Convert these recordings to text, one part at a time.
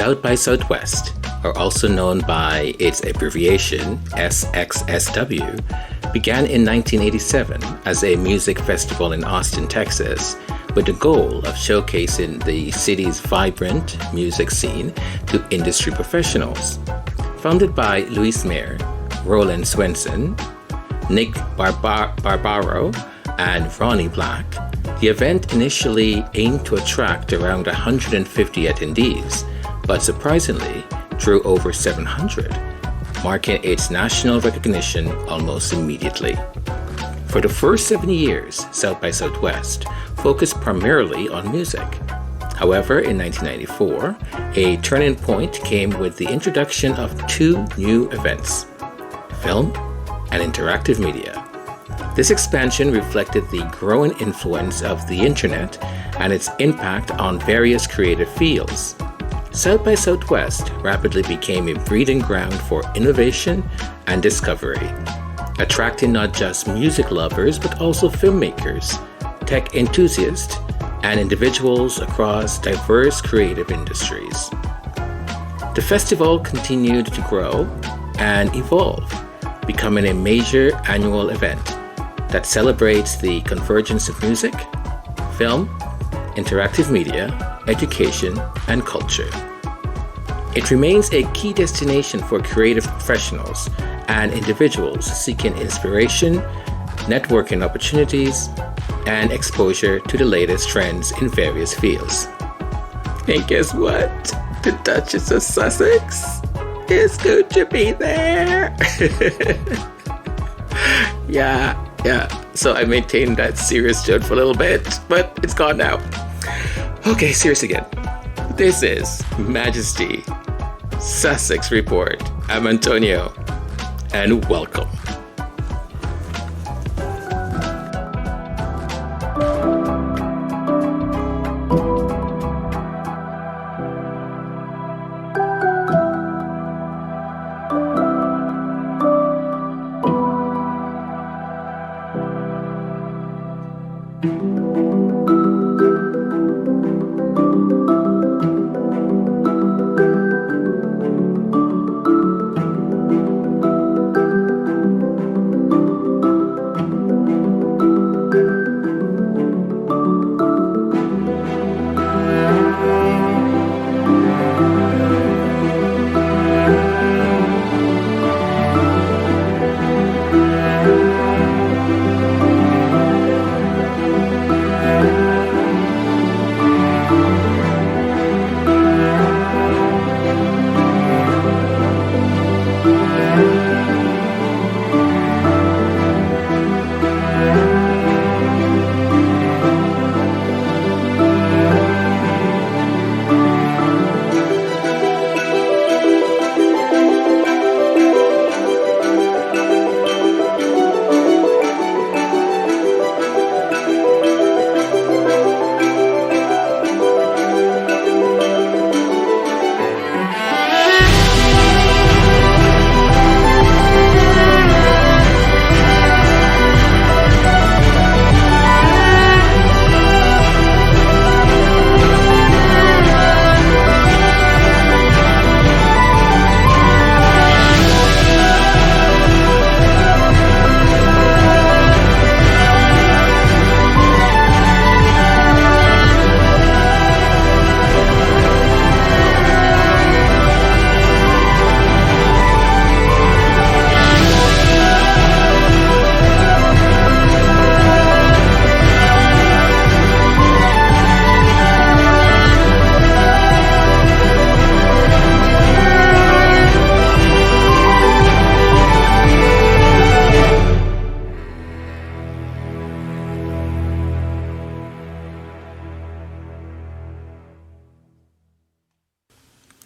South by Southwest, or also known by its abbreviation SXSW, began in 1987 as a music festival in Austin, Texas, with the goal of showcasing the city's vibrant music scene to industry professionals. Founded by Luis Mayer, Roland Swenson, Nick Barbaro, and Ronnie Black, the event initially aimed to attract around 150 attendees, but surprisingly drew over 700, marking its national recognition almost immediately. For the first 7 years, South by Southwest focused primarily on music. However, in 1994, a turning point came with the introduction of two new events: film and interactive media. This expansion reflected the growing influence of the internet and its impact on various creative fields. South by Southwest rapidly became a breeding ground for innovation and discovery, attracting not just music lovers but also filmmakers, tech enthusiasts, and individuals across diverse creative industries. The festival continued to grow and evolve, becoming a major annual event that celebrates the convergence of music, film, interactive media, education, and culture. It remains a key destination for creative professionals and individuals seeking inspiration, networking opportunities, and exposure to the latest trends in various fields. And guess what? The Duchess of Sussex is going to be there. Yeah. So I maintained that serious joke for a little bit, but it's gone now. Okay, serious again. This is Majesty Sussex Report. I'm Antonio, and welcome.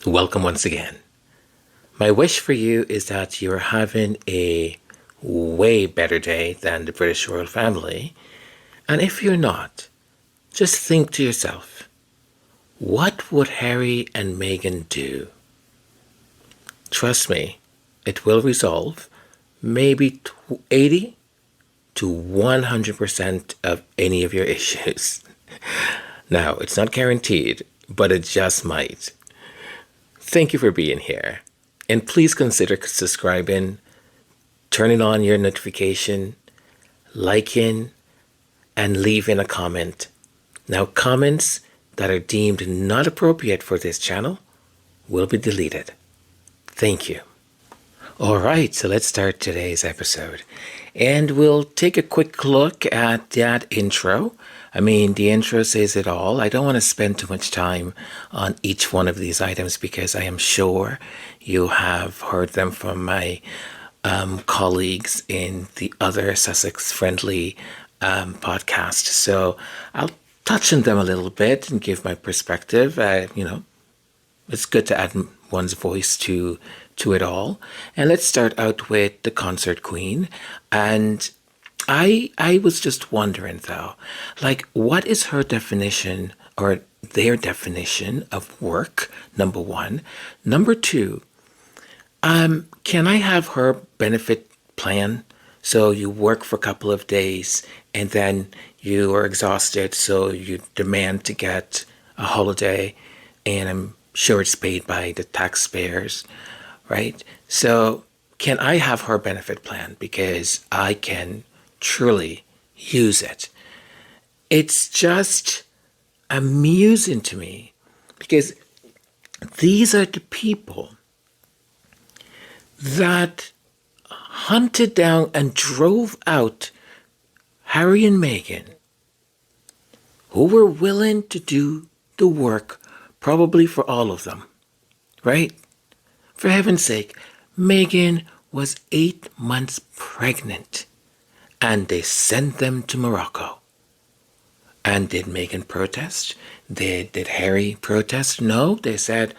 Welcome once again. My wish for you is that you're having a way better day than the British royal family. And if you're not, just think to yourself, what would Harry and Meghan do? Trust me, it will resolve maybe 80 to 100% of any of your issues. Now, it's not guaranteed, but it just might. thank you for being here. And please consider subscribing, turning on your notification, liking, and leaving a comment. Now, comments that are deemed not appropriate for this channel will be deleted. Thank you. All right, so let's start today's episode. And we'll take a quick look at that intro. I mean, the intro says it all. I don't want to spend too much time on each one of these items because I am sure you have heard them from my colleagues in the other Sussex-friendly podcast. So I'll touch on them a little bit and give my perspective. It's good to add one's voice to it all. And let's start out with the concert queen. And I was just wondering though, like, what is her definition or their definition of work? Number one. Number two, can I have her benefit plan? So you work for a couple of days and then you are exhausted, so you demand to get a holiday, and I'm sure it's paid by the taxpayers, right? So can I have her benefit plan because I can truly use it? It's just amusing to me because these are the people that hunted down and drove out Harry and Meghan, who were willing to do the work probably for all of them, right? For heaven's sake, Meghan was 8 months pregnant and they sent them to Morocco. And did Meghan protest? Did Harry protest? No, they said,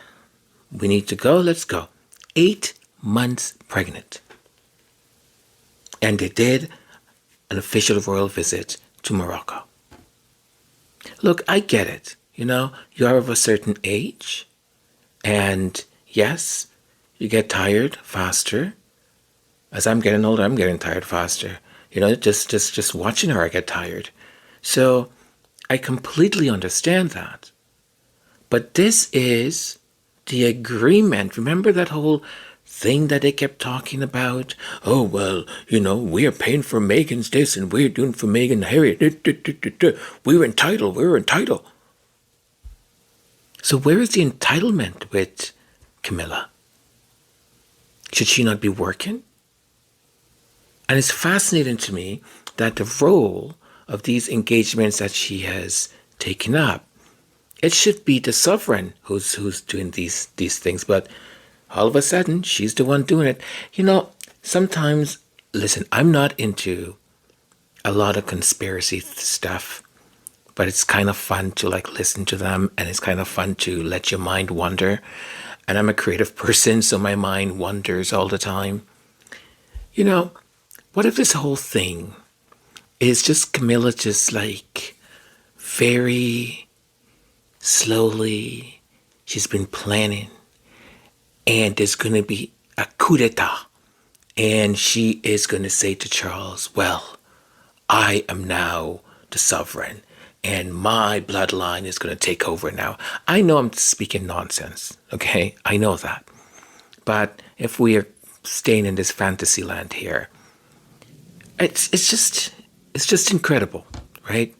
we need to go, let's go. 8 months pregnant. And they did an official royal visit to Morocco. Look, I get it. You are of a certain age, and yes, you get tired faster. As I'm getting older, I'm getting tired faster. Just watching her, I get tired. So I completely understand that. But this is the agreement. Remember that whole thing that they kept talking about? Oh, well, we are paying for Meghan's this and we're doing for Meghan Harry. We're entitled. So where is the entitlement with Camilla? Should she not be working? And it's fascinating to me that the role of these engagements that she has taken up, it should be the sovereign who's doing these things, but all of a sudden she's the one doing it. Sometimes, listen, I'm not into a lot of conspiracy stuff, but it's kind of fun to listen to them, and it's kind of fun to let your mind wander. And I'm a creative person, so my mind wanders all the time. What if this whole thing is just Camilla just very slowly, she's been planning, and there's going to be a coup d'etat, and she is going to say to Charles, well, I am now the sovereign, and my bloodline is going to take over now. I know I'm speaking nonsense, okay? I know that. But if we are staying in this fantasy land here, it's just incredible, right?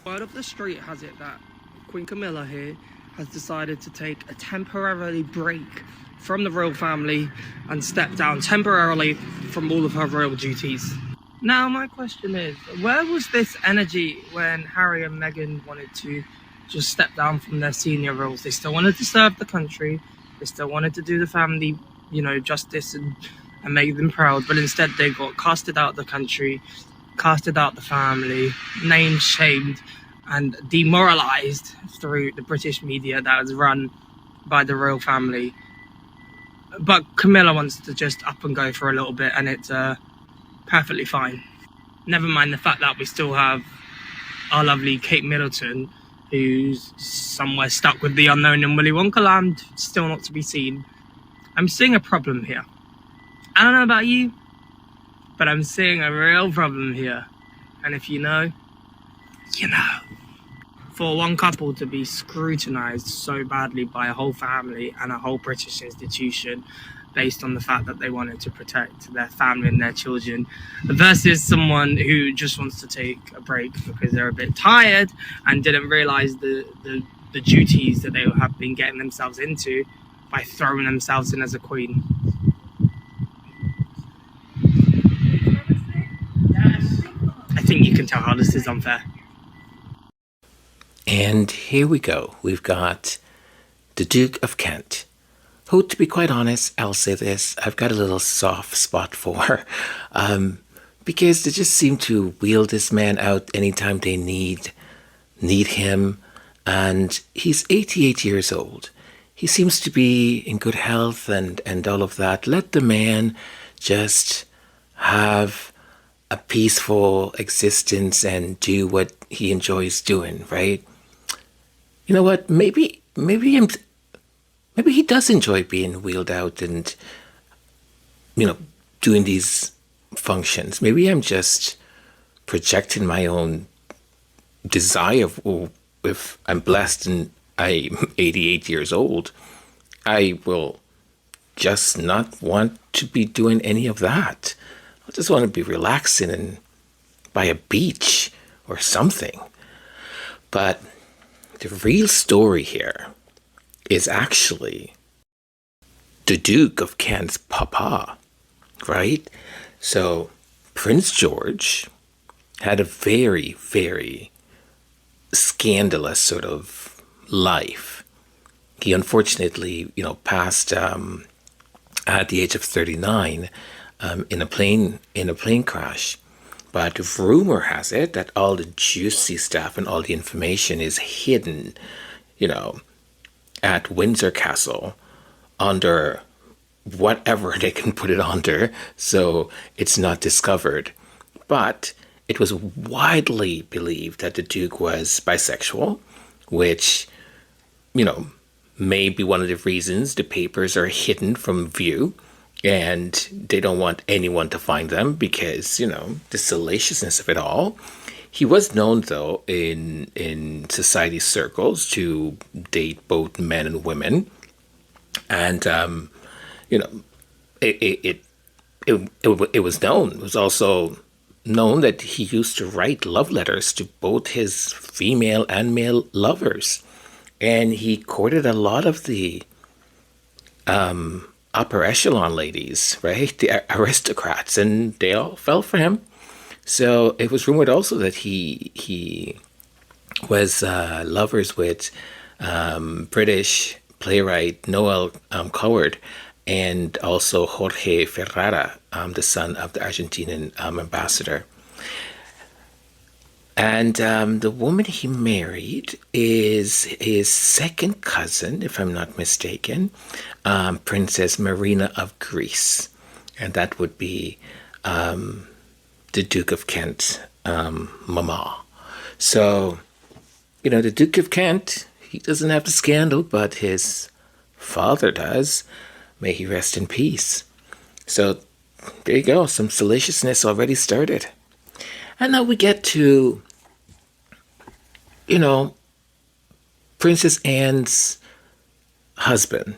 Word of the street has it that Queen Camilla here has decided to take a temporary break from the royal family and step down temporarily from all of her royal duties. Now, my question is, where was this energy when Harry and Meghan wanted to just step down from their senior roles? They still wanted to serve the country. They still wanted to do the family, justice and make them proud. But instead, they got casted out of the country, casted out the family, named, shamed, and demoralized through the British media that is run by the royal family. But Camilla wants to just up and go for a little bit, and it's perfectly fine. Never mind the fact that we still have our lovely Kate Middleton, who's somewhere stuck with the unknown in Willy Wonka land, still not to be seen. I'm seeing a problem here. I don't know about you, but I'm seeing a real problem here. And if you know, you know. for one couple to be scrutinised so badly by a whole family and a whole British institution based on the fact that they wanted to protect their family and their children, versus someone who just wants to take a break because they're a bit tired and didn't realise the duties that they have been getting themselves into by throwing themselves in as a queen. I think you can tell how this is unfair. And here we go. We've got the Duke of Kent, who, to be quite honest, I'll say this, I've got a little soft spot for, because they just seem to wheel this man out anytime they need him. And he's 88 years old. He seems to be in good health and all of that. Let the man just have a peaceful existence and do what he enjoys doing, right? You know what? Maybe he does enjoy being wheeled out and, doing these functions. Maybe I'm just projecting my own desire. If I'm blessed and I'm 88 years old, I will just not want to be doing any of that. I just want to be relaxing and by a beach or something. But the real story here is actually the Duke of Kent's papa, right? So Prince George had a very, very scandalous sort of life. He unfortunately, passed at the age of 39 in a plane crash. But rumor has it that all the juicy stuff and all the information is hidden, at Windsor Castle under whatever they can put it under, so it's not discovered. But it was widely believed that the Duke was bisexual, which, may be one of the reasons the papers are hidden from view. And they don't want anyone to find them because, the salaciousness of it all. He was known, though, in society circles to date both men and women. And, it was known. It was also known that he used to write love letters to both his female and male lovers. And he courted a lot of the upper echelon ladies, right? The aristocrats, and they all fell for him. So it was rumored also that he was lovers with British playwright Noel Coward and also Jorge Ferrara, the son of the Argentinian ambassador. And the woman he married is his second cousin, if I'm not mistaken, Princess Marina of Greece. And that would be the Duke of Kent's mama. So, the Duke of Kent, he doesn't have the scandal, but his father does. May he rest in peace. So, there you go. Some salaciousness already started. And now we get to, Princess Anne's husband.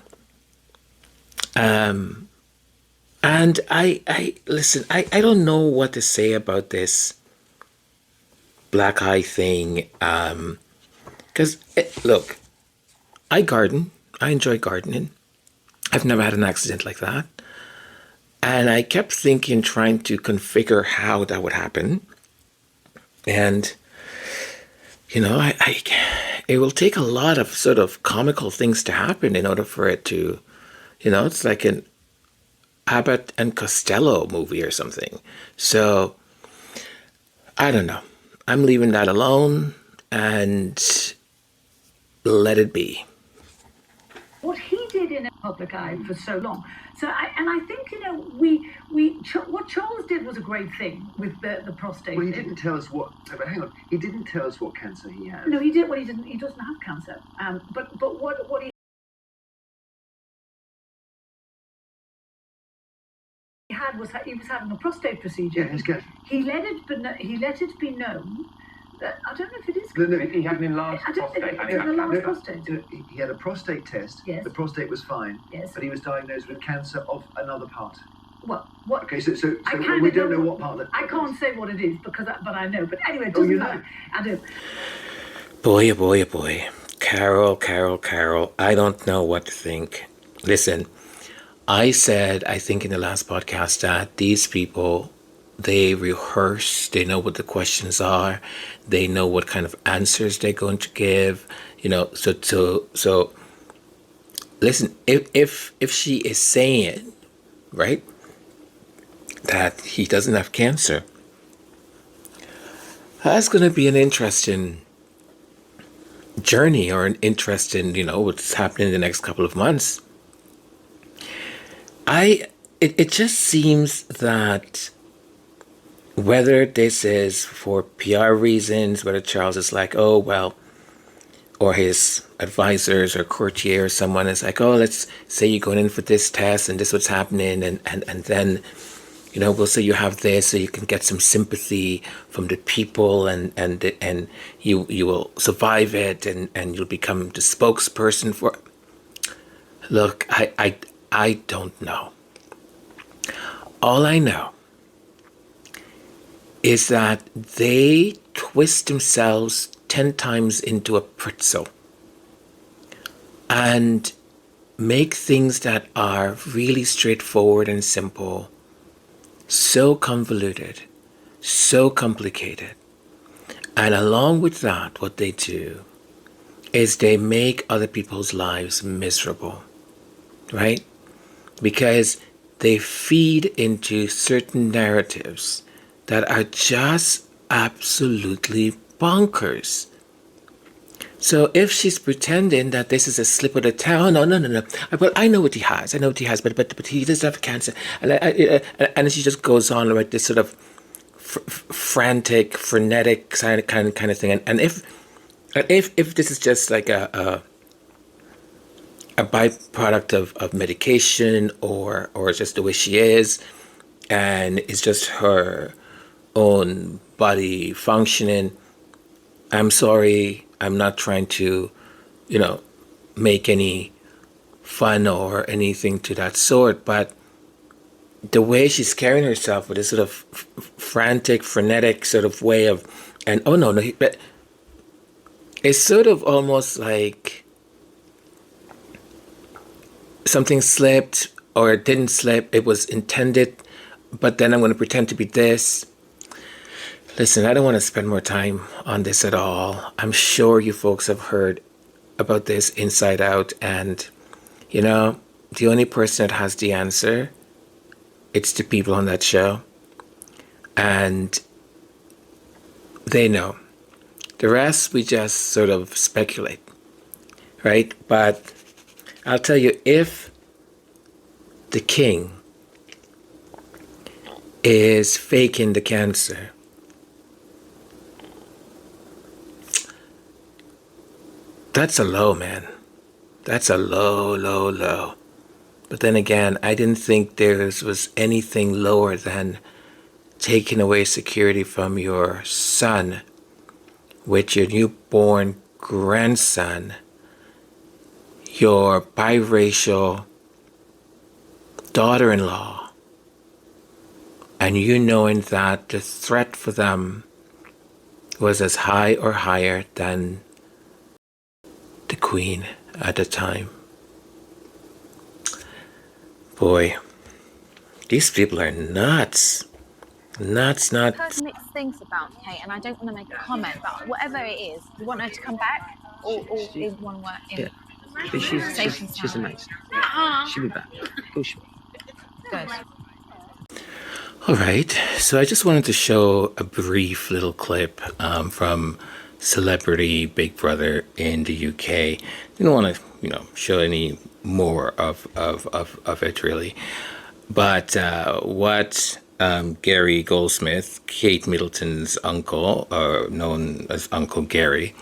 And I listen, I don't know what to say about this black eye thing. Because, look, I garden. I enjoy gardening. I've never had an accident like that. And I kept thinking, trying to configure how that would happen. And, it will take a lot of sort of comical things to happen in order for it to, it's like an Abbott and Costello movie or something. So, I don't know. I'm leaving that alone and let it be. What he did in a public eye for so long. So I think what Charles did was a great thing with the prostate. Well, he didn't tell us what. But hang on, he didn't tell us what cancer he had. No, he did. Well, he didn't. He doesn't have cancer. But what he had was he was having a prostate procedure. Yeah, he's good. He let it be known I don't know if it is. No, He had an enlarged I don't think prostate. it's an enlarged prostate. He had a prostate test. Yes. The prostate was fine. Yes. But he was diagnosed with cancer of another part. What? What? Okay, so I we kinda don't know what part that. I can't say what it is because, but I know. But anyway, it Oh, doesn't you know? matter. I do. Boy, oh boy, oh boy. Carol, I don't know what to think. Listen, I said, I think in the last podcast, that these people, they rehearse, they know what the questions are, they know what kind of answers they're going to give, you know, so listen, if she is saying, right, that he doesn't have cancer, that's going to be an interesting journey, or an interesting, you know, what's happening in the next couple of months. It just seems that whether this is for PR reasons, whether Charles is like, oh, well, or his advisors or courtier or someone is like, oh, let's say you're going in for this test and this what's happening, and then, you know, we'll say you have this so you can get some sympathy from the people, and you will survive it, and you'll become the spokesperson for. Look, I don't know. All I know is that they twist themselves 10 times into a pretzel and make things that are really straightforward and simple so convoluted, so complicated. And along with that, what they do is they make other people's lives miserable, right? Because they feed into certain narratives that are just absolutely bonkers. So if she's pretending that this is a slip of the tongue, no. Well, I know what he has, but he doesn't have cancer, and she just goes on with this sort of frantic, frenetic kind of thing. And if this is just like a byproduct of medication, or just the way she is, and it's just her own body functioning, I'm sorry, I'm not trying to, you know, make any fun or anything to that sort, but the way she's carrying herself with this sort of frantic, frenetic sort of way of, and oh no, but it's sort of almost like something slipped, or it didn't slip, it was intended, but then I'm going to pretend to be this. Listen, I don't want to spend more time on this at all. I'm sure you folks have heard about this inside out, and, you know, the only person that has the answer, it's the people on that show, and they know. The rest, we just sort of speculate, right? But I'll tell you, if the king is faking the cancer, that's a low, man. That's a low. But then again, I didn't think there was anything lower than taking away security from your son with your newborn grandson, your biracial daughter-in-law, and you knowing that the threat for them was as high or higher than the Queen at the time. Boy, these people are nuts. Nuts. I've heard mixed things about Kate, and I don't want to make a comment, but whatever it is, you want her to come back, or is one word in? Yeah. But she's amazing. She'll be back. She will. Good. All right, so I just wanted to show a brief little clip from Celebrity Big Brother in the UK. Didn't want to, show any more of it really, but what Gary Goldsmith, Kate Middleton's uncle, known as Uncle Gary,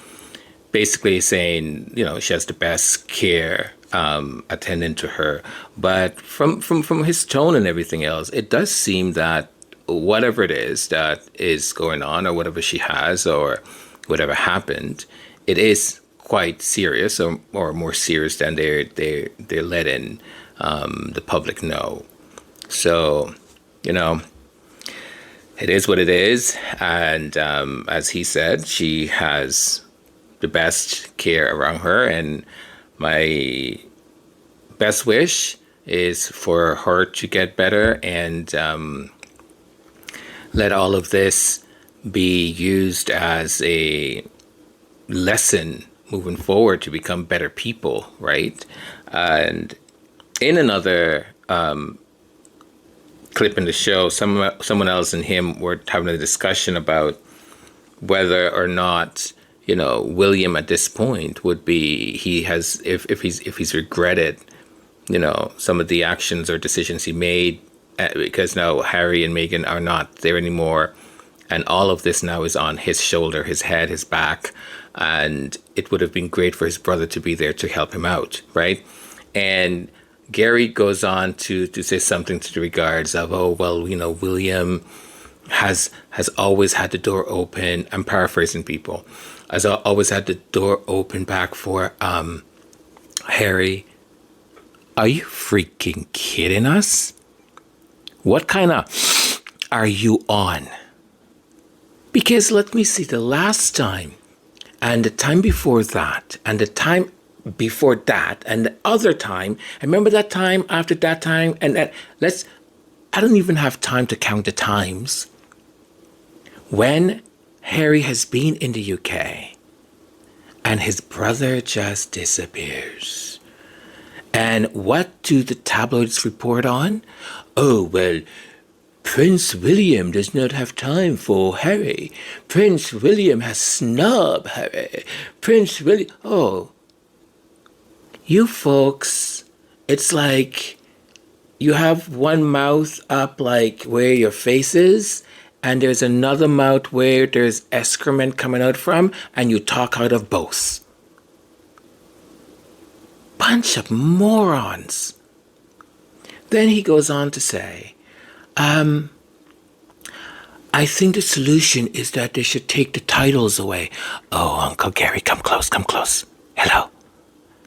basically saying, she has the best care attending to her. But from his tone and everything else, it does seem that whatever it is that is going on, or whatever she has, or whatever happened, it is quite serious, or more serious than they're letting the public know. So, you know, it is what it is. And as he said, she has the best care around her. And my best wish is for her to get better and let all of this be used as a lesson moving forward to become better people, right? And in another clip in the show, someone else and him were having a discussion about whether or not, you know, William at this point would be, if he's regretted, you know, some of the actions or decisions he made, because now Harry and Meghan are not there anymore, and all of this now is on his shoulder, his head, his back, and it would have been great for his brother to be there to help him out, right? And Gary goes on to say something to the regards of, oh, well, you know, William has always had the door open. I'm paraphrasing people. Has always had the door open back for Harry. Are you freaking kidding us? What kind of are you on? Because let me see, the last time and the time before that and the time before that and the other time, I remember that time after that time, and I don't even have time to count the times when Harry has been in the UK and his brother just disappears. And what do the tabloids report on? Oh, well, Prince William does not have time for Harry. Prince William has snubbed Harry. Prince William... Oh, you folks, it's like you have one mouth up like where your face is, and there's another mouth where there's excrement coming out from, and you talk out of both. Bunch of morons. Then he goes on to say, I think the solution is that they should take the titles away. Oh, Uncle Gary, come close, come close. Hello.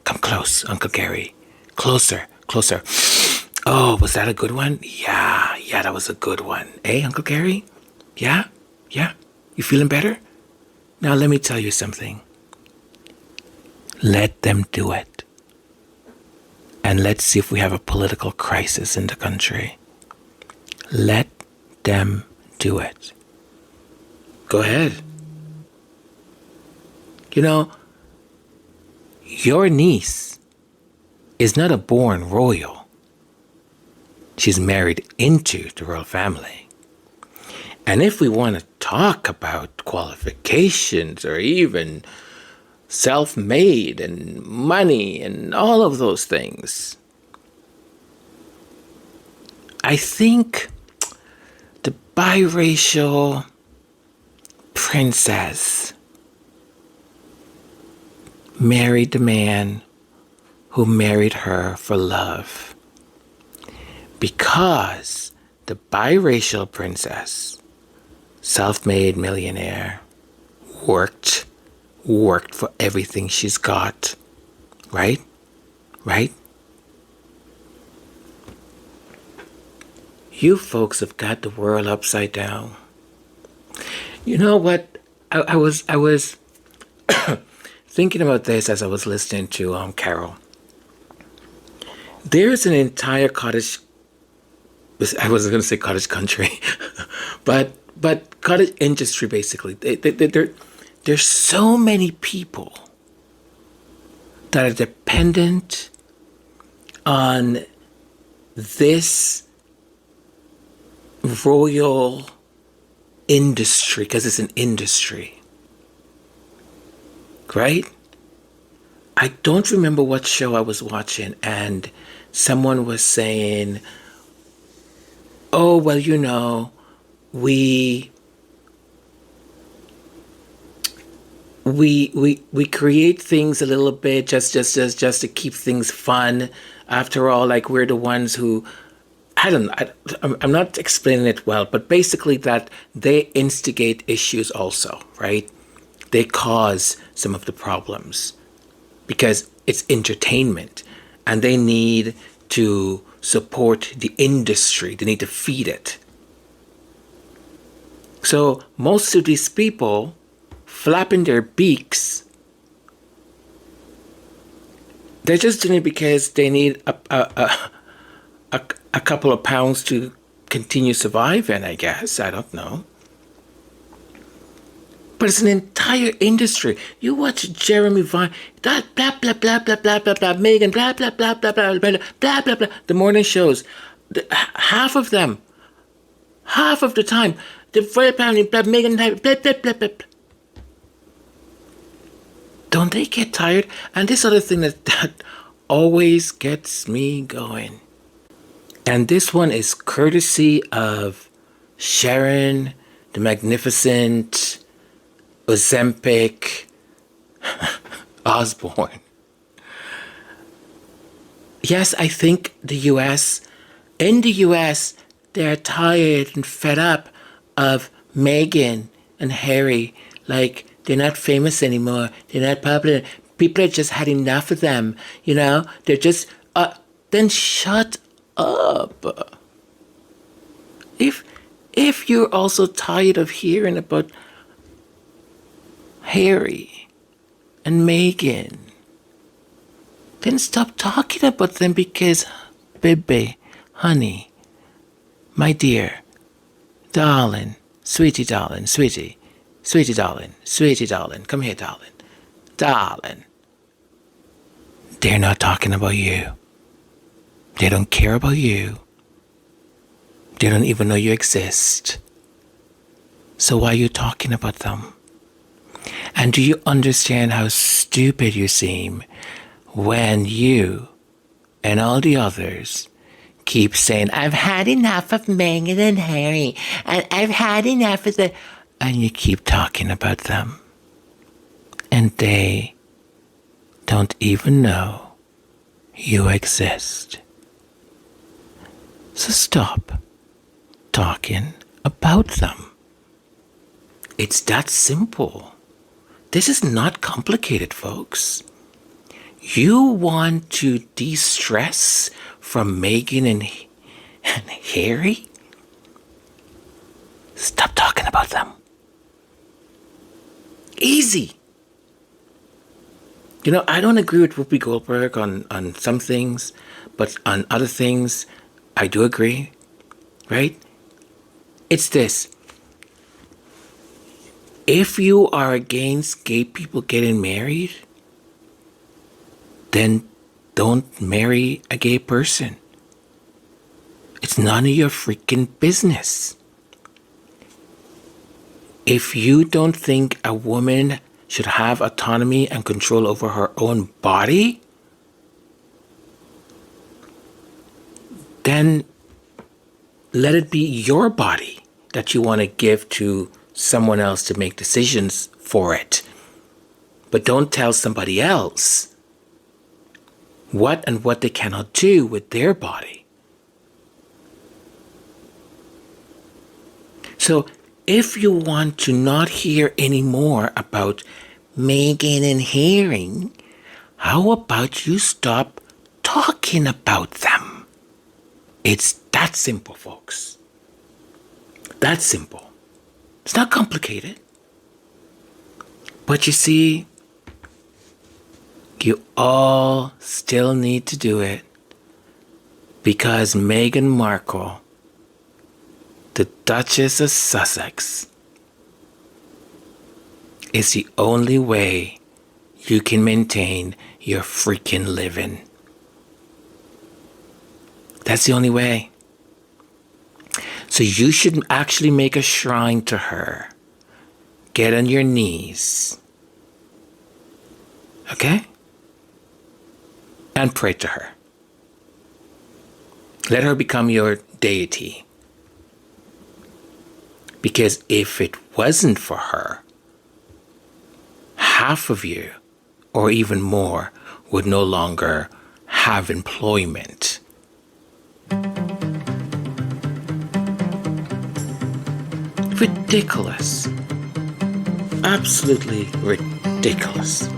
Come close, Uncle Gary. Closer, closer. Oh, was that a good one? Yeah, that was a good one. Hey, Uncle Gary? Yeah? You feeling better? Now let me tell you something. Let them do it. And let's see if we have a political crisis in the country. Let them do it. Go ahead. You know, your niece is not a born royal. She's married into the royal family. And if we want to talk about qualifications or even self-made and money and all of those things, I think the biracial princess married the man who married her for love, because the biracial princess, self-made millionaire, worked for everything she's got, right? You folks have got the world upside down. You know what? I was thinking about this as I was listening to Carol. There's an entire cottage. I was going to say cottage country, but cottage industry basically. There's so many people that are dependent on this royal industry, because it's an industry, right? I don't remember what show I was watching, and someone was saying, oh, well, you know, we create things a little bit just to keep things fun. After all, like, we're the ones who... I don't know. I'm not explaining it well, but basically that they instigate issues also, right? They cause some of the problems because it's entertainment and they need to support the industry. They need to feed it. So most of these people flapping their beaks, they're just doing it because they need a couple of pounds to continue surviving, I guess. I don't know. But it's an entire industry. You watch Jeremy Vine, that blah, blah, blah, blah, blah, blah, blah, Meghan, blah, blah, blah, blah, blah, blah, blah, blah, blah. The morning shows, half of them, half of the time, the very apparently blah, Meghan, blah, blah, blah, blah, blah. Don't they get tired? And this other thing that always gets me going. And this one is courtesy of Sharon, the Magnificent, Ozempic, Osborne. Yes, I think in the US, they're tired and fed up of Meghan and Harry. Like, they're not famous anymore. They're not popular. People have just had enough of them. You know, they're just, then shut up. If you're also tired of hearing about Harry and Meghan, then stop talking about them because, baby, honey, my dear, darling, sweetie darling, sweetie darling, sweetie darling, come here, darling, darling. They're not talking about you. They don't care about you. They don't even know you exist. So why are you talking about them? And do you understand how stupid you seem when you and all the others keep saying, I've had enough of Meghan and Harry, and I've had enough of the... And you keep talking about them. And they don't even know you exist. So stop talking about them. It's that simple. This is not complicated, folks. You want to de-stress from Meghan and Harry? Stop talking about them. Easy. You know, I don't agree with Whoopi Goldberg on some things, but on other things, I do agree, right? It's this. If you are against gay people getting married, then don't marry a gay person. It's none of your freaking business. If you don't think a woman should have autonomy and control over her own body, then let it be your body that you want to give to someone else to make decisions for it. But don't tell somebody else what they cannot do with their body. So if you want to not hear any more about Meghan and Harry, how about you stop talking about them? It's that simple, folks. That simple. It's not complicated. But you see, you all still need to do it because Meghan Markle, the Duchess of Sussex, is the only way you can maintain your freaking living. That's the only way. So you should actually make a shrine to her. Get on your knees. Okay? And pray to her. Let her become your deity. Because if it wasn't for her, half of you, or even more, would no longer have employment. Ridiculous. Absolutely ridiculous.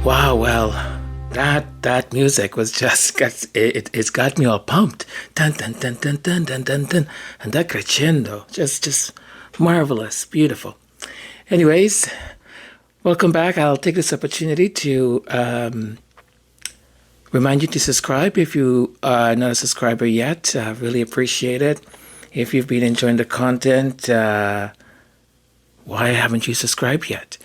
Wow, well, that music was just it's got me all pumped. Dun dun dun dun dun dun dun dun, and that crescendo, just marvelous, beautiful. Anyways, welcome back. I'll take this opportunity to remind you to subscribe if you are not a subscriber yet. I really appreciate it. If you've been enjoying the content, why haven't you subscribed yet?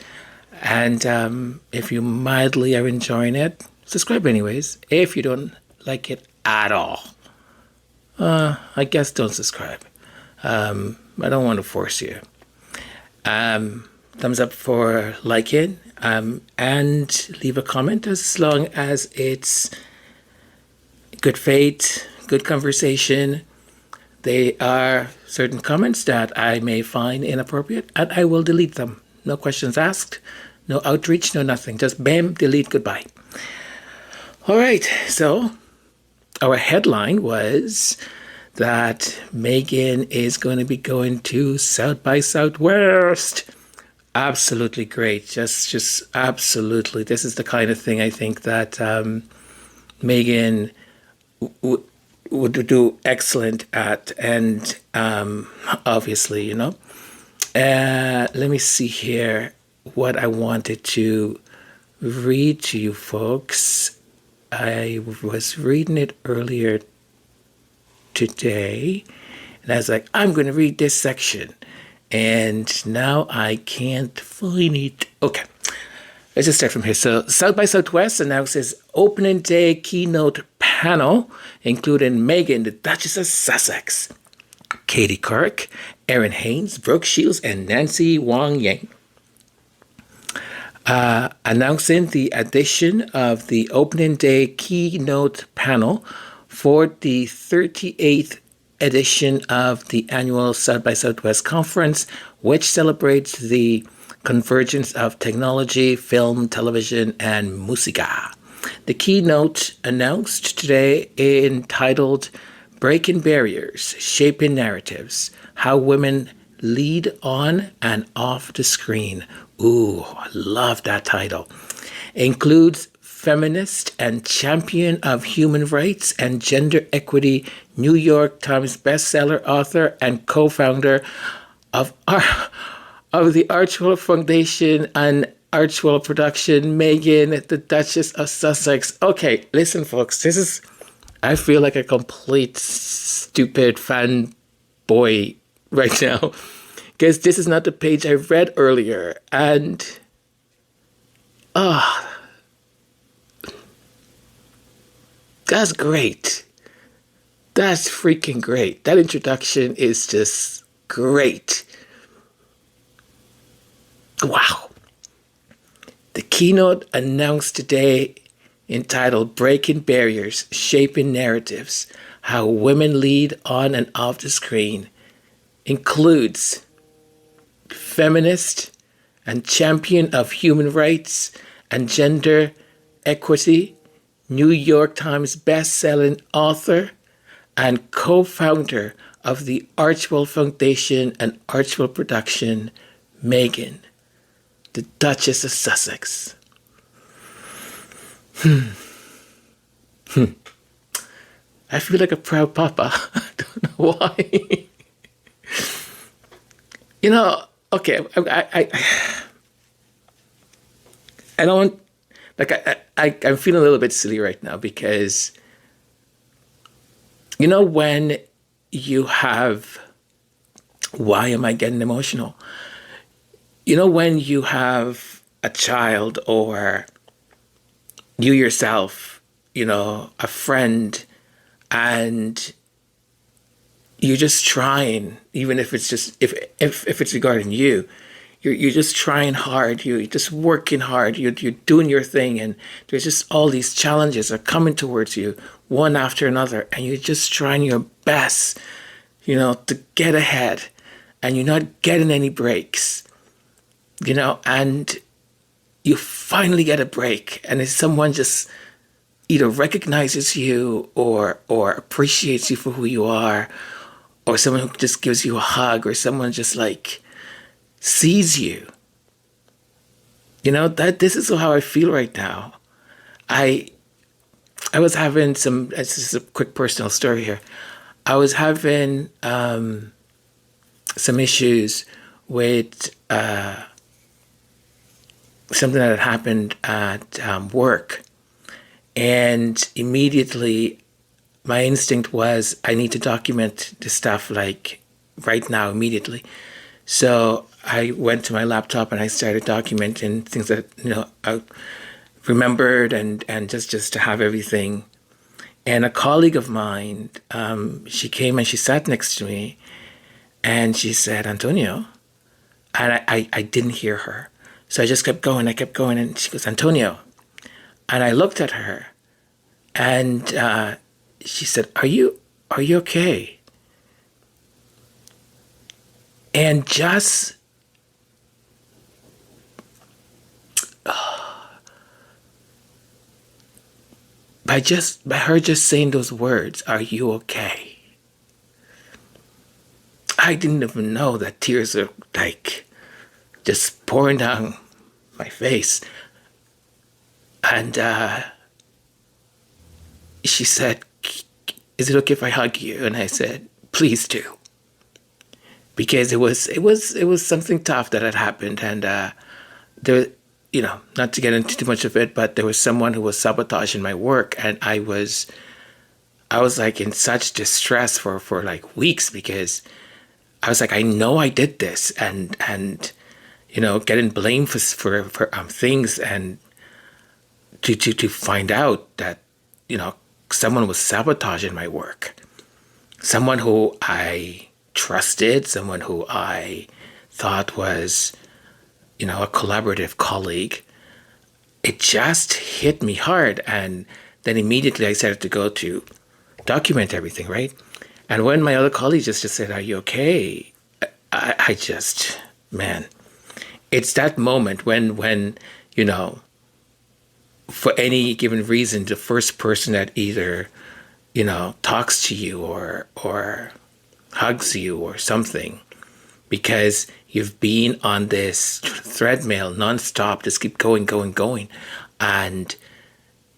And if you mildly are enjoying it, subscribe anyways. If you don't like it at all, I guess don't subscribe. I don't want to force you. Thumbs up for liking, and leave a comment as long as it's good faith, good conversation. There are certain comments that I may find inappropriate, and I will delete them. No questions asked. No outreach, no nothing. Just bam, delete, goodbye. All right, so our headline was that MEGHAN is going to be going to South by Southwest. Absolutely great. Just absolutely. This is the kind of thing I think that MEGHAN would do excellent at, and obviously, you know. Let me see here what I wanted to read to you folks. I was reading it earlier today, and I was like, I'm going to read this section, and now I can't find it. Okay, let's just start from here. So South by Southwest announces opening day keynote panel, including MEGHAN, the Duchess of Sussex, Katie Couric, Erin Haynes, Brooke Shields, and Nancy Wong Yang. Announcing the addition of the opening day keynote panel for the 38th edition of the annual South by Southwest conference, which celebrates the convergence of technology, film, television, and musica. The keynote announced today, entitled Breaking Barriers, Shaping Narratives, How Women Lead On and Off the Screen. Ooh, I love that title. Includes feminist and champion of human rights and gender equity, New York Times bestseller author and co-founder of the Archwell Foundation and Archwell Production, MEGHAN, the Duchess of Sussex. Okay, listen, folks, this is I feel like a complete stupid fanboy right now, because this is not the page I read earlier, and that's great. That's freaking great. That introduction is just great. Wow. The keynote announced today, entitled Breaking Barriers, Shaping Narratives, How Women Lead On and Off the Screen, includes feminist and champion of human rights and gender equity, New York Times best-selling author, and co-founder of the Archwell Foundation and Archwell Production, MEGHAN, the Duchess of Sussex. I feel like a proud papa. I don't know why. You know, okay, I don't, like, I'm feeling a little bit silly right now because, you know, when you have, why am I getting emotional? You know, when you have a child or you yourself, you know, a friend, and you're just trying, even if it's just, if it's regarding you, you're just trying hard, you're just working hard, you're doing your thing, and there's just all these challenges are coming towards you, one after another, and you're just trying your best, you know, to get ahead, and you're not getting any breaks, you know, and you finally get a break, and if someone just either recognizes you or appreciates you for who you are, or someone who just gives you a hug, or someone just like sees you, you know, that this is how I feel right now. I was having some, this is a quick personal story here. I was having some issues with something that had happened at work. And immediately my instinct was, I need to document this stuff like right now, immediately. So I went to my laptop and I started documenting things that, you know, I remembered and just to have everything. And a colleague of mine, she came and she sat next to me and she said, Antonio, and I didn't hear her. So I just kept going, and she goes, Antonio. And I looked at her and she said, are you okay? And just by her just saying those words, are you okay? I didn't even know that tears are like just pouring down my face. And she said, is it okay if I hug you? And I said, please do. Because it was something tough that had happened. And there, you know, not to get into too much of it, but there was someone who was sabotaging my work. And I was like in such distress for like weeks, because I was like, I know I did this, and you know, getting blamed for things, and to find out that, you know, someone was sabotaging my work, someone who I trusted, someone who I thought was, you know, a collaborative colleague. It just hit me hard, and then immediately I started to go to document everything, right? And when my other colleagues just said, are you okay? I just, man, it's that moment when, you know, for any given reason, the first person that either, you know, talks to you or hugs you or something, because you've been on this treadmill nonstop, just keep going, and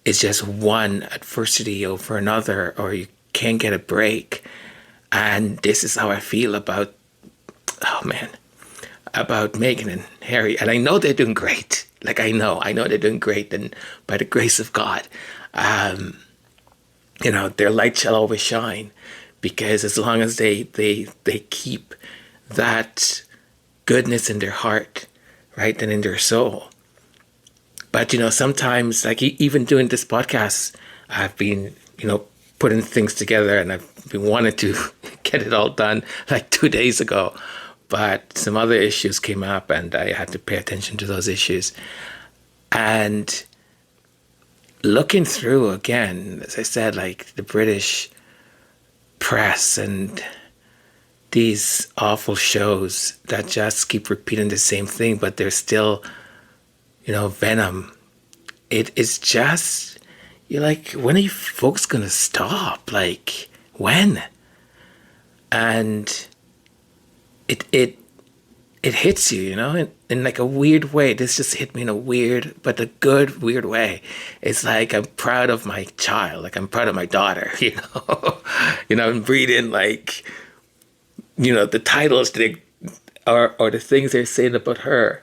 it's just one adversity over another, or you can't get a break. And this is how I feel about, about Meghan and Harry. And I know they're doing great. Like, I know they're doing great, and by the grace of God. their light shall always shine, because as long as they keep that goodness in their heart, right, and in their soul. But sometimes, like even doing this podcast, I've been putting things together, and I've been wanting to get it all done like 2 days ago, but some other issues came up and I had to pay attention to those issues. And looking through again, as I said, like the British press and these awful shows that just keep repeating the same thing, but they're still, venom. It is just, you're like, when are you folks gonna stop? Like, when? And it hits you, in like a weird way. This just hit me in a weird, but a good, weird way. It's like I'm proud of my child, like I'm proud of my daughter, I'm reading like, the titles or the things they're saying about her.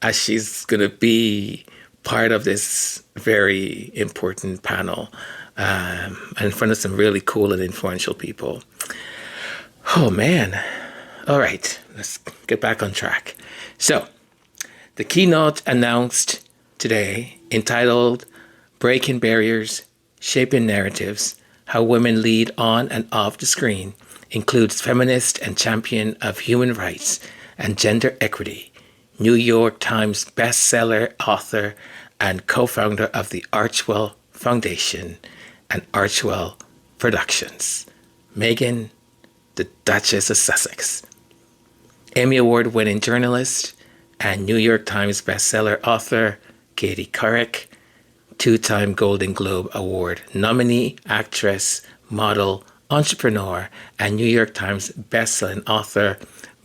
As she's gonna be part of this very important panel, and in front of some really cool and influential people. Oh man. All right, let's get back on track. So, the keynote announced today, entitled Breaking Barriers, Shaping Narratives, How Women Lead On and Off the Screen, includes feminist and champion of human rights and gender equity, New York Times bestseller author and co-founder of the Archwell Foundation and Archwell Productions, MEGHAN, the Duchess of Sussex. Emmy Award-winning journalist and New York Times bestseller author Katie Couric, two-time Golden Globe Award nominee, actress, model, entrepreneur, and New York Times bestselling author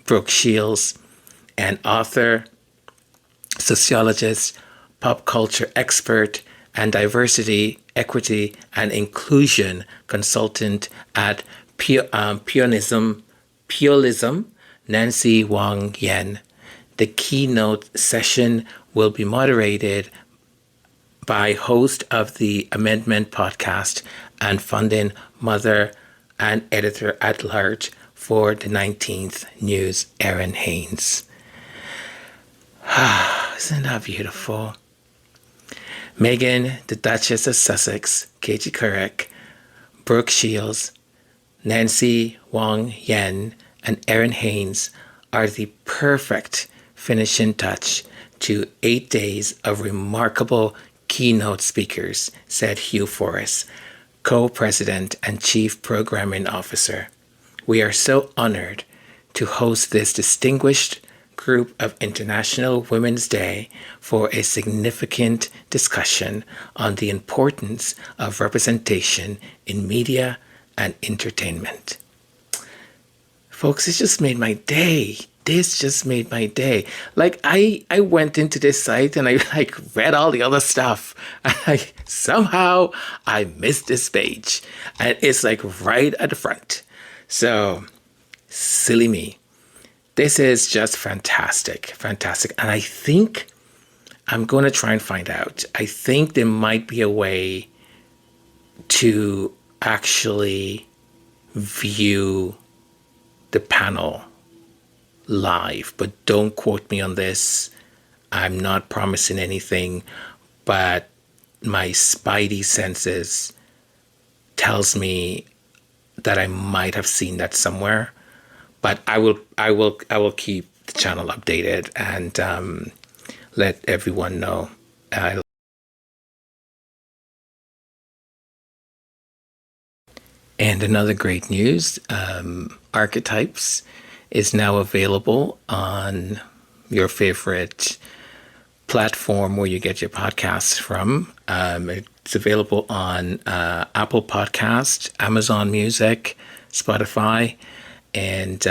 Brooke Shields, and author, sociologist, pop culture expert, and diversity, equity, and inclusion consultant at Piolism, Nancy Wang Yen. The keynote session will be moderated by host of the Amendment podcast and founding mother and editor-at-large for the 19th News, Erin Haynes. Isn't that beautiful? MEGHAN, the Duchess of Sussex, Katie Couric, Brooke Shields, Nancy Wang Yen, and Erin Haynes are the perfect finishing touch to 8 days of remarkable keynote speakers, said Hugh Forrest, co-president and chief programming officer. We are so honored to host this distinguished group of International Women's Day for a significant discussion on the importance of representation in media and entertainment. Folks, it just made my day. This just made my day. Like I went into this site and I read all the other stuff. And somehow I missed this page. And it's right at the front. So, silly me. This is just fantastic, fantastic. And I think I'm going to try and find out. I think there might be a way to actually view the panel live, but don't quote me on this. I'm not promising anything, but my spidey senses tells me that I might have seen that somewhere. But I will keep the channel updated and let everyone know. And another great news, Archetypes is now available on your favorite platform where you get your podcasts from. It's available on Apple Podcast, Amazon Music, Spotify, and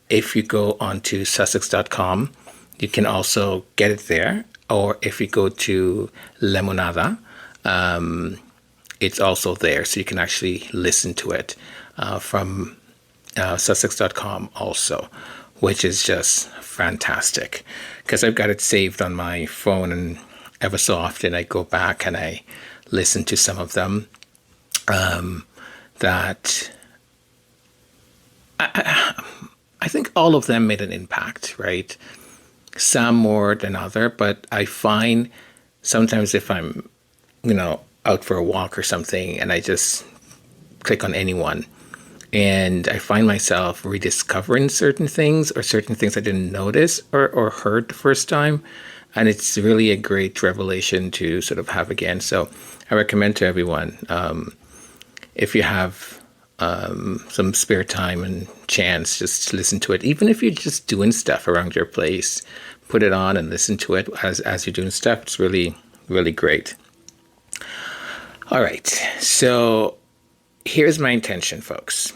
if you go onto Sussex.com, you can also get it there. Or if you go to Lemonada, it's also there, so you can actually listen to it from Sussex.com also, which is just fantastic because I've got it saved on my phone, and ever so often I go back and I listen to some of them that I think all of them made an impact, right? Some more than other, but I find sometimes if I'm, out for a walk or something and I just click on anyone and I find myself rediscovering certain things or certain things I didn't notice or heard the first time. And it's really a great revelation to sort of have again. So I recommend to everyone, if you have some spare time and chance, just listen to it. Even if you're just doing stuff around your place, put it on and listen to it as you're doing stuff. It's really, really great. All right. So here's my intention, folks.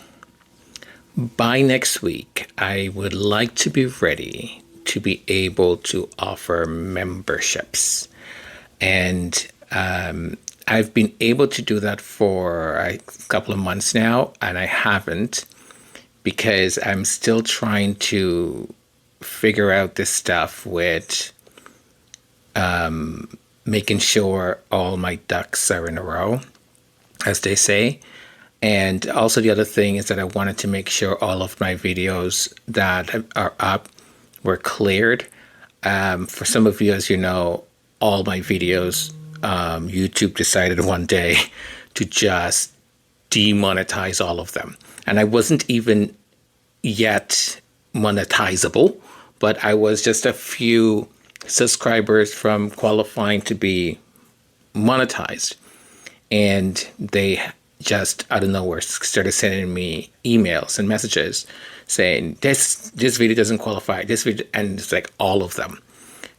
By next week, I would like to be ready to be able to offer memberships. And I've been able to do that for a couple of months now, and I haven't because I'm still trying to figure out this stuff with making sure all my ducks are in a row, as they say. And also the other thing is that I wanted to make sure all of my videos that are up were cleared. For some of you, as you know, all my videos, YouTube decided one day to just demonetize all of them. And I wasn't even yet monetizable, but I was just a few subscribers from qualifying to be monetized. And they just out of nowhere started sending me emails and messages saying this video doesn't qualify, this video, and it's like all of them.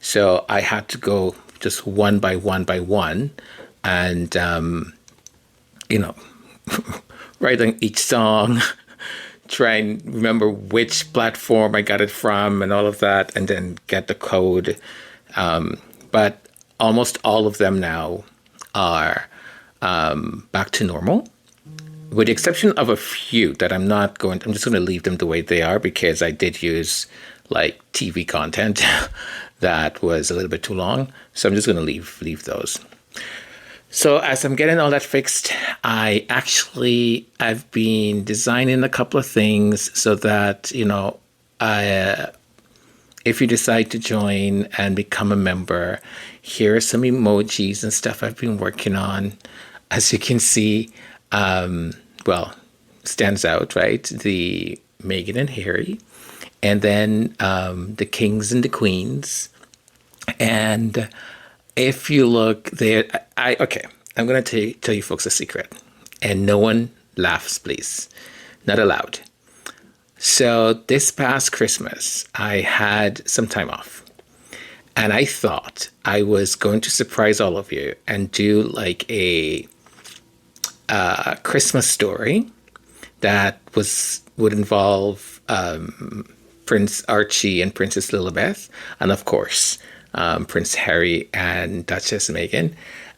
So I had to go just one by one and writing each song, try and remember which platform I got it from and all of that, and then get the code. But almost all of them now are back to normal, with the exception of a few that I'm just going to leave them the way they are because I did use like TV content that was a little bit too long. So I'm just going to leave those. So as I'm getting all that fixed, I've been designing a couple of things so that, if you decide to join and become a member, here are some emojis and stuff I've been working on. As you can see, stands out, right? The Meghan and Harry, and then the kings and the queens. And if you look there, I'm going to tell you folks a secret, and no one laughs, please. Not allowed. So this past Christmas, I had some time off, and I thought I was going to surprise all of you and do like a Christmas story that would involve Prince Archie and Princess Lilibeth, and of course Prince Harry and Duchess Meghan.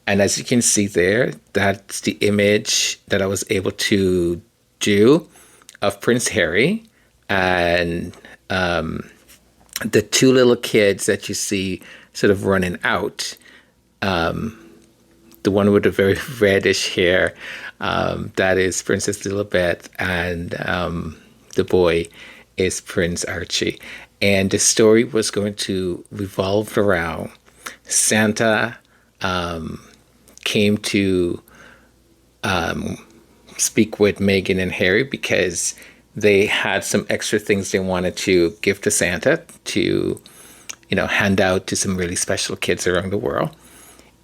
And as you can see there, that's the image that I was able to do of Prince Harry and the two little kids that you see sort of running out. The one with the very reddish hair, that is Princess Lilibeth, and the boy is Prince Archie. And the story was going to revolve around Santa came to speak with Meghan and Harry because they had some extra things they wanted to give to Santa to, hand out to some really special kids around the world.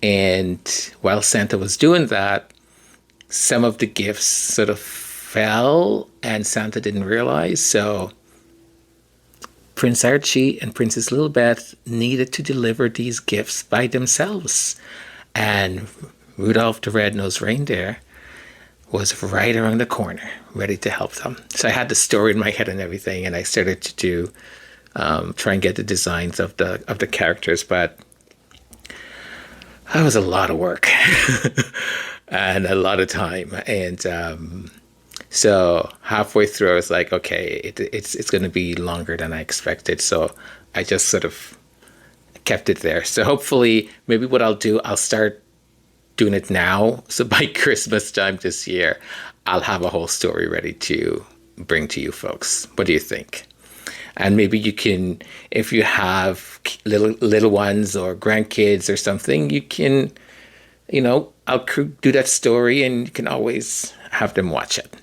And while Santa was doing that, some of the gifts sort of fell and Santa didn't realize. So Prince Archie and Princess Lilibeth needed to deliver these gifts by themselves. And Rudolph the Red-Nosed Reindeer was right around the corner, ready to help them. So I had the story in my head and everything, and I started to do, try and get the designs of the characters, but that was a lot of work and a lot of time. And so halfway through, I was like, okay, it's going to be longer than I expected. So I just sort of kept it there. So hopefully, maybe what I'll do, I'll start doing it now. So by Christmas time this year, I'll have a whole story ready to bring to you folks. What do you think? And maybe you can, if you have little ones or grandkids or something, you can, I'll do that story and you can always have them watch it.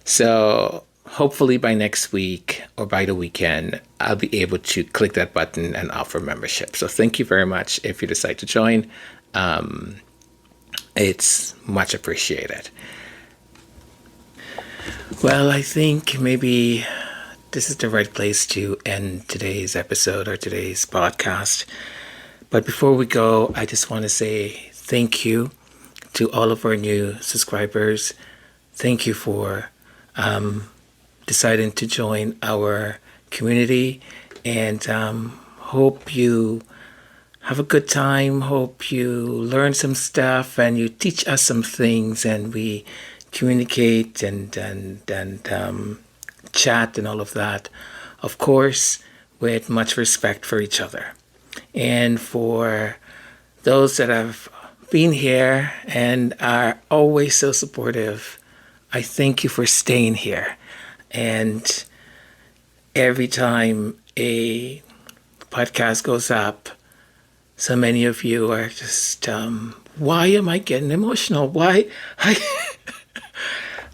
So hopefully by next week or by the weekend, I'll be able to click that button and offer membership. So thank you very much if you decide to join. It's much appreciated. Well, I think maybe this is the right place to end today's episode or today's podcast. But before we go, I just want to say thank you to all of our new subscribers. Thank you for deciding to join our community, and hope you have a good time. Hope you learn some stuff and you teach us some things, and we communicate and chat and all of that, of course, with much respect for each other. And for those that have been here and are always so supportive, I thank you for staying here. And every time a podcast goes up, so many of you are just, why am I getting emotional? Why?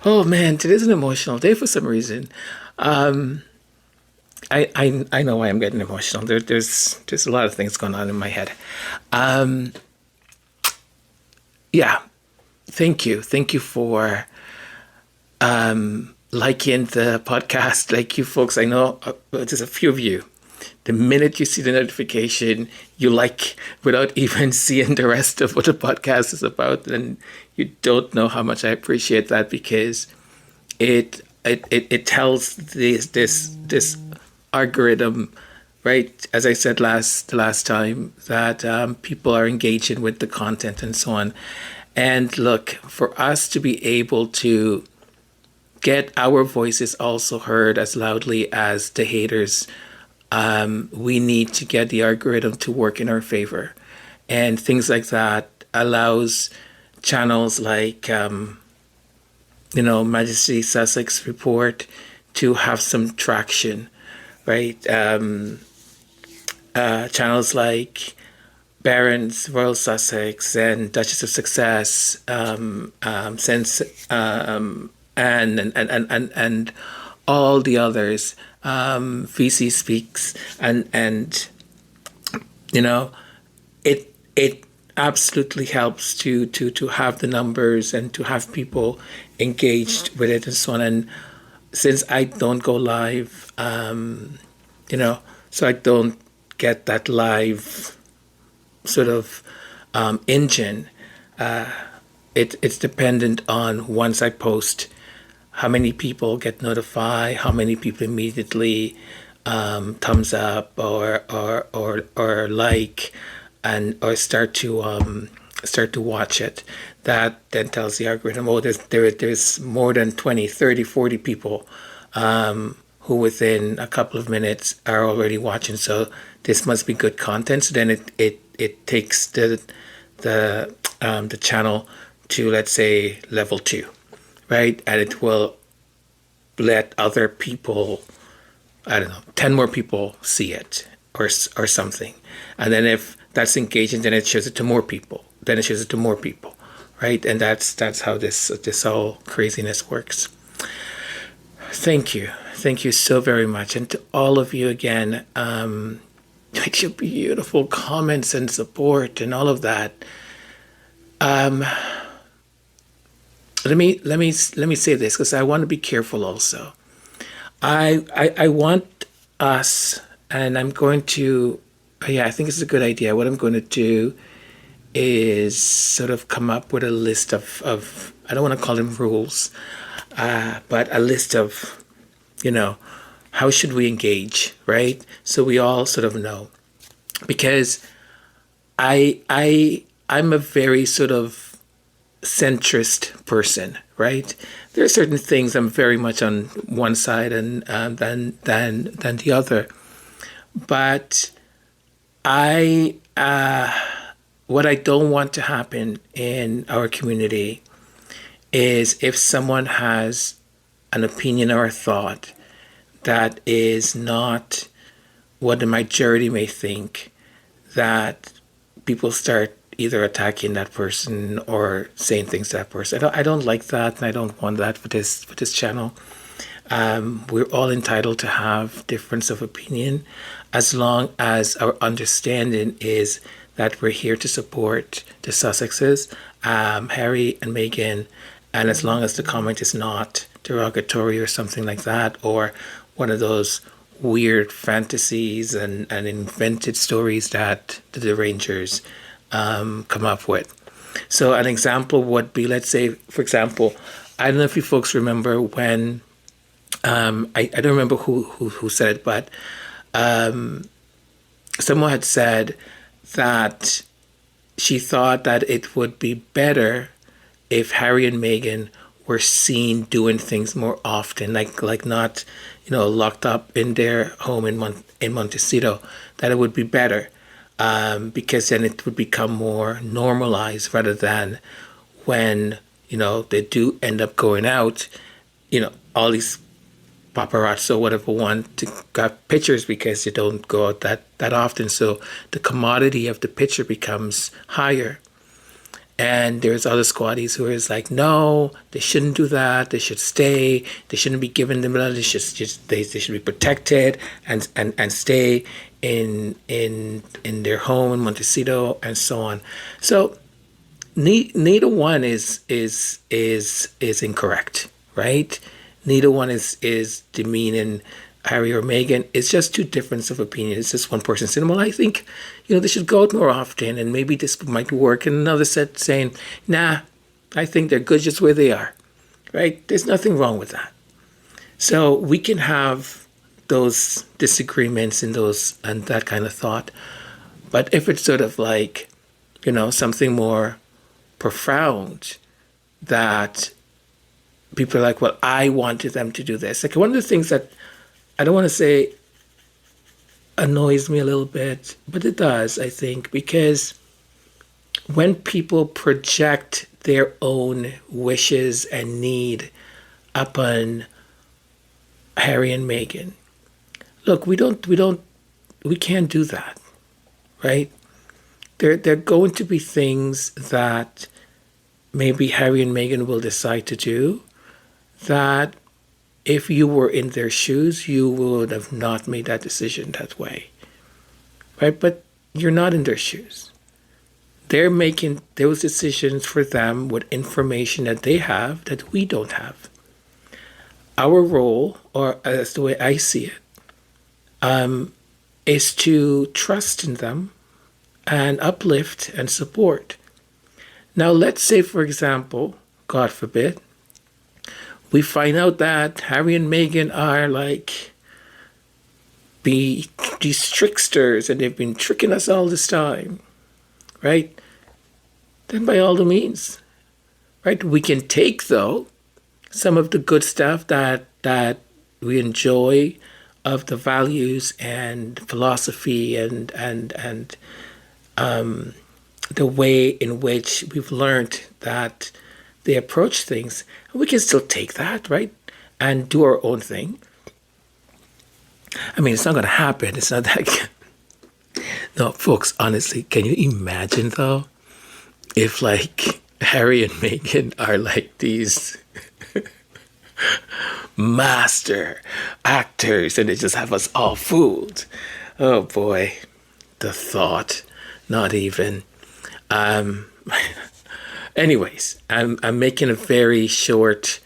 Oh man, today's an emotional day for some reason. I know why I'm getting emotional. There's a lot of things going on in my head. Yeah, thank you for liking the podcast. Like you folks, I know there's a few of you. The minute you see the notification, you like without even seeing the rest of what the podcast is about, and you don't know how much I appreciate that, because it tells this algorithm, right? As I said last time, that people are engaging with the content and so on. And look, for us to be able to get our voices also heard as loudly as the haters, we need to get the algorithm to work in our favor. And things like that allows channels like, Majesty Sussex report to have some traction, right? Channels like Barron's Royal Sussex and Duchess of Success, and all the others, VC Speaks, and it absolutely helps to have the numbers and to have people engaged with it and so on. And since I don't go live, so I don't get that live sort of engine, it's dependent on, once I post, how many people get notified, how many people immediately thumbs up or like and or start to watch it. That then tells the algorithm, oh, there's more than 20, 30, 40 people who within a couple of minutes are already watching. So this must be good content. So then it takes the channel to, let's say, level 2, right? And it will let other people, 10 more people see it or something. And then if that's engaging, then it shows it to more people. Then it shows it to more people, right? And that's how this whole craziness works. Thank you so very much, and to all of you again, like your beautiful comments and support and all of that. Let me say this, because I want to be careful also. I want us, and I'm going to, I think it's a good idea. What I'm going to do is sort of come up with a list of I don't want to call them rules, but a list of, how should we engage, right? So we all sort of know. Because I'm a very sort of centrist person, right? There are certain things I'm very much on one side and than the other. But I what I don't want to happen in our community is if someone has an opinion or a thought that is not what the majority may think, that people start either attacking that person or saying things to that person. I don't like that, and I don't want that for this channel. We're all entitled to have difference of opinion, as long as our understanding is that we're here to support the Sussexes, Harry and Meghan, and as long as the comment is not derogatory or something like that, or one of those weird fantasies and invented stories that the derangers come up with. So an example would be, let's say, for example, I don't know if you folks remember when, I don't remember who said it, but someone had said that she thought that it would be better if Harry and Meghan were seen doing things more often, like not, locked up in their home in Montecito, that it would be better because then it would become more normalized rather than when, they do end up going out, all these paparazzi or whatever want to grab pictures because you don't go out that often. So the commodity of the picture becomes higher. And there's other squaddies who is like, no, they shouldn't do that. They should stay. They shouldn't be given them blood. They should be protected and stay in their home in Montecito and so on. So neither one is incorrect, right? Neither one is demeaning Harry or Meghan. It's just two differences of opinion. It's just one person saying, well, I think, they should go out more often and maybe this might work. And another set saying, nah, I think they're good just where they are, right? There's nothing wrong with that. So we can have those disagreements and that kind of thought. But if it's sort of like, something more profound that people are like, well, I wanted them to do this. Like one of the things that I don't want to say annoys me a little bit, but it does, I think, because when people project their own wishes and need upon Harry and Meghan, look, we can't do that, right? There are going to be things that maybe Harry and Meghan will decide to do that if you were in their shoes, you would have not made that decision that way, right? But you're not in their shoes. They're making those decisions for them with information that they have that we don't have. Our role, or as the way I see it, is to trust in them and uplift and support. Now, let's say, for example, God forbid, we find out that Harry and Meghan are like these tricksters and they've been tricking us all this time, right? Then by all the means, right? We can take, though, some of the good stuff that we enjoy of the values and philosophy and the way in which we've learned that they approach things, and we can still take that, right, and do our own thing. I mean, it's not going to happen. It's not that. No, folks, honestly, can you imagine, though, if, like, Harry and Meghan are, like, these master actors and they just have us all fooled? Oh, boy, the thought, not even. Anyways, I'm making a very short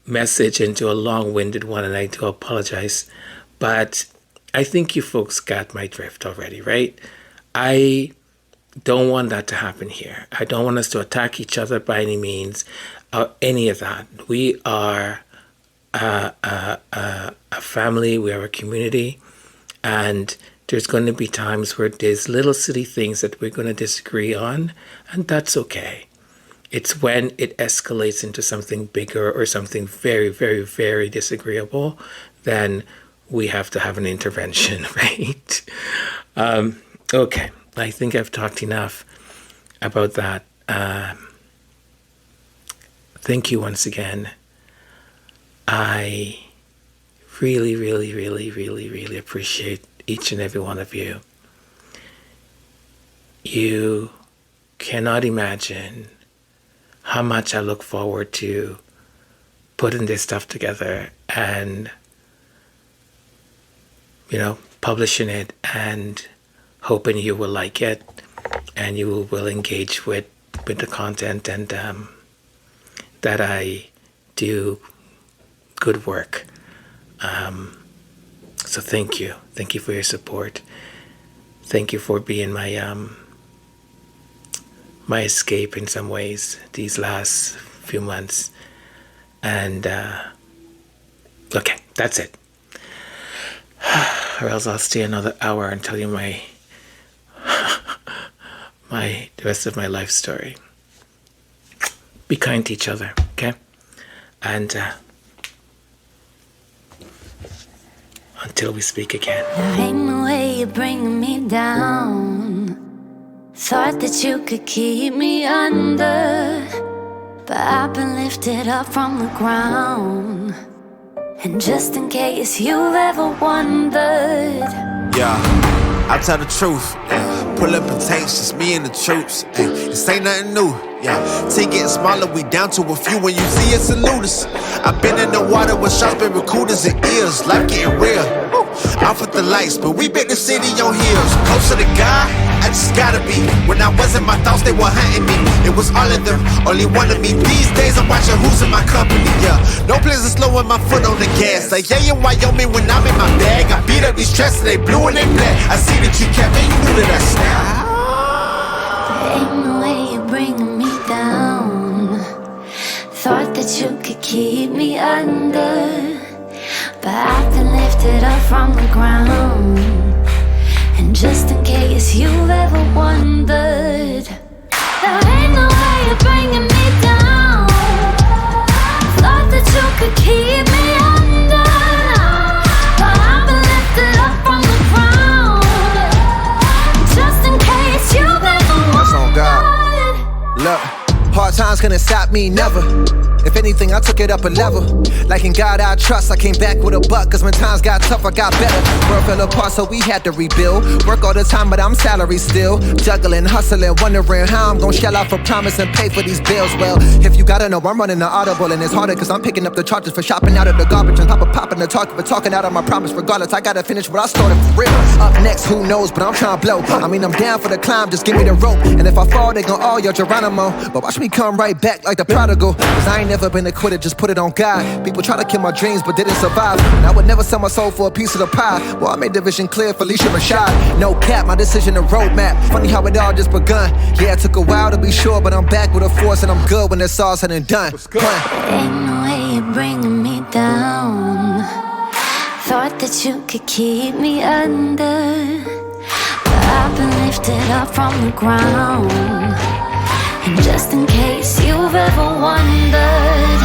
message into a long-winded one, and I do apologize. But I think you folks got my drift already, right? I don't want that to happen here. I don't want us to attack each other by any means, or any of that. We are a family, we are a community, and there's going to be times where there's little silly things that we're going to disagree on, and that's okay. It's when it escalates into something bigger or something very, very, very disagreeable, then we have to have an intervention, right? Okay, I think I've talked enough about that. Thank you once again. I really, really, really, really, really appreciate each and every one of you. You cannot imagine how much I look forward to putting this stuff together and, publishing it and hoping you will like it and you will engage with the content and that I do good work. So thank you. Thank you for your support. Thank you for being my escape in some ways these last few months. And okay, that's it. Or else I'll stay another hour and tell you the rest of my life story. Be kind to each other, okay? And until we speak again. There ain't no way you're bringing me down. Thought that you could keep me under, but I've been lifted up from the ground. And just in case you've ever wondered, yeah, I'll tell the truth. Pull up and tanks, just me and the troops. This ain't nothing new. Yeah, team getting smaller, we down to a few. When you see us, salute us. I've been in the water with sharks, been recruiters and ears. Life getting real. Off with the lights, but we built the city on hills. Closer to God, I just gotta be. When I wasn't, my thoughts, they were hunting me. It was all of them, only one of me. These days I'm watching who's in my company, yeah. No plans of slowing my foot on the gas. Like yeah, in Wyoming when I'm in my bag. I beat up these tracks, they blue and they black. I see that you kept me, you knew that I snapped. there ain't no way you're bringing me down. Thought that you could keep me under, but I've been lifted up from the ground. And just in case you've ever wondered, there ain't no way you're bringing me down. Thought that you could keep me under, but I've been lifted up from the ground. Just in case you've ever That's on God. wondered. Look, hard times gonna stop me, never. If anything, I took it up a level. Like in God I trust, I came back with a buck. Cause when times got tough, I got better. World fell apart, so we had to rebuild. Work all the time, but I'm salary still. Juggling, hustling, wondering how I'm gonna shell out for promise and pay for these bills. Well, if you gotta know, I'm running the audible. And it's harder cause I'm picking up the charges for shopping out of the garbage. And Papa popping the talk for talking out of my promise. Regardless, I gotta finish what I started for real. Up next, who knows, but I'm trying to blow. I mean, I'm down for the climb, just give me the rope. And if I fall, they gon' all your Geronimo. But watch me come right back like the prodigal. Cause I ain't never been a quitter, just put it on God. People try to kill my dreams, but didn't survive. And I would never sell my soul for a piece of the pie. Well, I made the vision clear for Alicia Rashad. No cap, my decision a roadmap. Funny how it all just begun. Yeah, it took a while to be sure, but I'm back with a force and I'm good when it's all said and done. Ain't no way you're bringing me down. Thought that you could keep me under, but I've been lifted up from the ground. And just in case you've ever wondered,